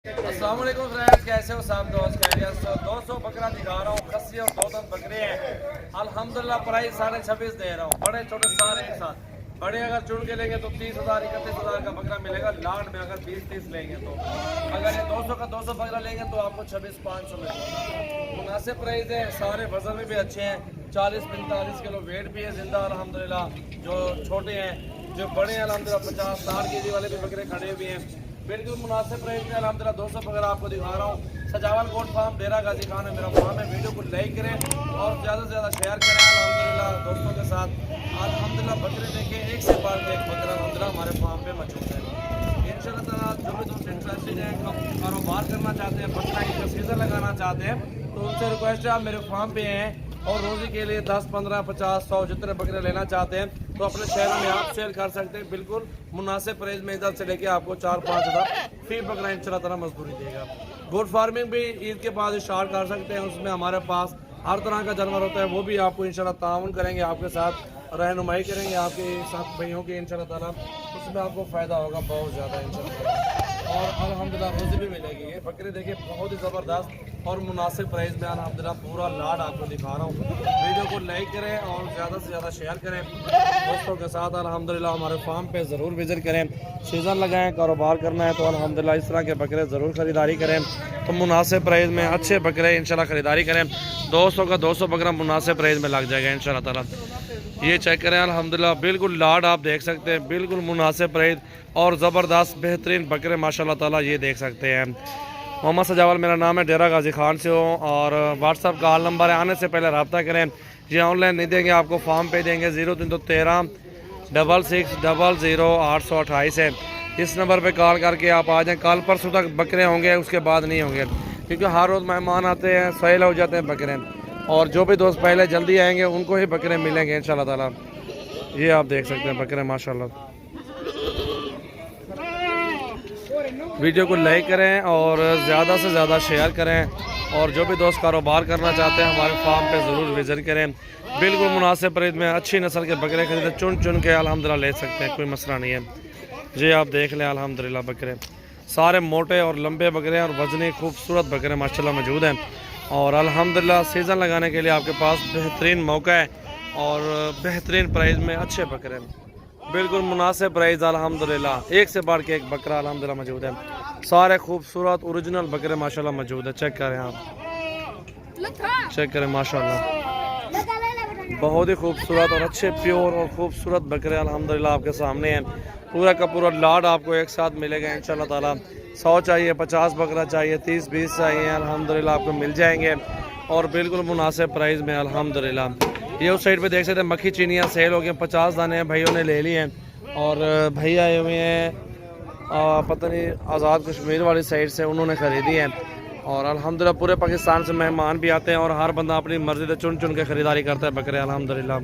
अस्सलाम वालेकुम फ्रेंड्स, कैसे हो सब दोस्त? खैरियत से? 200 बकरा दिखा रहा हूँ, खस्सी और 2 बकरे हैं। अल्हम्दुलिल्लाह प्राइस 26.5 दे रहा हूँ। बड़े छोटे सारे एक साथ। बड़े अगर चुन के लेंगे तो 30,000 31,000 का बकरा मिलेगा। लाट में अगर 20-30 लेंगे तो, अगर ये 200 का 200 बकरा लेंगे तो आपको 26,500 मिलेगा। मुनासिब प्राइस है, सारे वजन में भी अच्छे हैं। 40-45 किलो वेट भी है जिंदा अल्हम्दुलिल्लाह। जो छोटे हैं, जो बड़े हैं अल्हम्दुलिल्लाह 50-60 केजी वाले भी बकरे खड़े हुए हैं। बिल्कुल मुनासिब प्राइस में अल्हम्दुलिल्लाह 200 बकरा आपको दिखा रहा हूँ। सजावल गोट फार्म डेरा गाजी खान है मेरा फार्म है। वीडियो को लाइक करें और ज़्यादा से ज़्यादा शेयर करें अल्हम्दुलिल्लाह दोस्तों के साथ। अल्हम्दुलिल्लाह बकरे देखे एक से बढ़ के एक बकरा अल्हम्दुलिल्लाह हमारे फार्म पे मौजूद है। इंशाअल्लाह ताला जो भी दोस्त इंटरेस्टेड हैं, कारोबार करना चाहते हैं, बकरा ईद का सीज़न लगाना चाहते हैं, तो उनसे रिक्वेस्ट है आप मेरे फार्म पे हैं और रोज़ी के लिए 10, 15, 50, 100 जितने बकरे लेना चाहते हैं तो अपने शहरों में आप सेल कर सकते हैं। बिल्कुल मुनासिब प्राइस में इधर से लेके आपको 4-5 हज़ार फी बकरा इंशाल्लाह ताला मजदूरी देगा। गोट फार्मिंग भी ईद के बाद स्टार्ट कर सकते हैं। उसमें हमारे पास हर तरह का जानवर होता है, वो भी आपको इंशाल्लाह ताउन करेंगे, आपके साथ रहनुमाई करेंगे आपके साथ भाइयों की इंशाल्लाह ताला। उसमें आपको फ़ायदा होगा बहुत ज़्यादा इंशाल्लाह। और अल्हम्दुलिल्लाह रोज़ी भी मिलेगी। ये बकरे देखिए बहुत ही ज़बरदस्त और मुनासिब प्राइस में अल्हम्दुलिल्लाह पूरा लाड आपको दिखा रहा हूँ। वीडियो को लाइक करें और ज़्यादा से ज़्यादा शेयर करें दोस्तों के साथ। अल्हम्दुलिल्लाह हमारे फार्म पे ज़रूर विज़िट करें। सीज़न लगाएं, कारोबार करना है तो अल्हम्दुलिल्लाह इस तरह के बकरे ज़रूर ख़रीदारी करें। तो मुनासिब प्राइस में अच्छे बकरे इंशाल्लाह ख़रीदारी करें। 200 का 200 बकरा मुनासिब प्राइस में लग जाएगा इंशाल्लाह ताला। ये चेक करें अल्हम्दुलिल्लाह बिल्कुल लाड आप देख सकते हैं, बिल्कुल मुनासिब प्राइस और ज़बरदस्त बेहतरीन बकरे माशाल्लाह ताला ये देख सकते हैं। मोहम्मद सजावल मेरा नाम है, डेरा गाजी खान से हो और व्हाट्सअप कॉल नंबर है, आने से पहले रब्ता करें। ये ऑनलाइन नहीं देंगे आपको, फार्म पे देंगे। 0313 66 00 828 है। इस नंबर पे कॉल करके आप आ जाएँ। कल परसों तक बकरे होंगे, उसके बाद नहीं होंगे, क्योंकि हर रोज़ मेहमान आते हैं, सेल हो जाते हैं बकरे। और जो भी दोस्त पहले जल्दी आएंगे उनको ही बकरे मिलेंगे इंशाल्लाह ताला। ये आप देख सकते हैं बकरे माशाल्लाह। वीडियो को लाइक करें और ज़्यादा से ज़्यादा शेयर करें। और जो भी दोस्त कारोबार करना चाहते हैं हमारे फार्म पे ज़रूर विज़िट करें। बिल्कुल मुनासिब रेट में अच्छी नस्ल के बकरे खरीदे, चुन के अल्हम्दुलिल्लाह ले सकते हैं, कोई मसला नहीं है। जी आप देख लें अल्हम्दुलिल्लाह बकरे सारे मोटे और लंबे बकरे और वजनी खूबसूरत बकरे माशाल्लाह मौजूद हैं। और अल्हम्दुलिल्लाह सीज़न लगाने के लिए आपके पास बेहतरीन मौका है और बेहतरीन प्राइस में अच्छे बकरे बिल्कुल मुनासिब प्राइस अल्हम्दुलिल्लाह। एक से बढ़ के एक बकरा अल्हम्दुलिल्लाह मौजूद है। सारे खूबसूरत ओरिजिनल बकरे माशाल्लाह मौजूद है। चेक करें आप, चेक करें माशाल्लाह बहुत ही खूबसूरत और अच्छे प्योर और खूबसूरत बकरे अल्हम्दुलिल्लाह आपके सामने हैं। पूरा का पूरा लाड आपको एक साथ मिलेगा इंशाल्लाह ताला। 100 चाहिए, 50 बकरा चाहिए, 30-20 चाहिए, अल्हम्दुलिल्लाह आपको मिल जाएंगे और बिल्कुल मुनासिब प्राइस में अल्हम्दुलिल्लाह। ये उस साइड पे देख सकते हैं मक्खी चीनियाँ सेल हो गए, 50 दाने भाइयों ने ले लिए हैं। और भाई आए हुए हैं पता नहीं आज़ाद कश्मीर वाली साइड से, उन्होंने ख़रीदी है। और अल्हम्दुलिल्लाह पूरे पाकिस्तान से मेहमान भी आते हैं और हर बंदा अपनी मर्ज़ी से चुन के ख़रीदारी करता है बकरे अल्हम्दुलिल्लाह।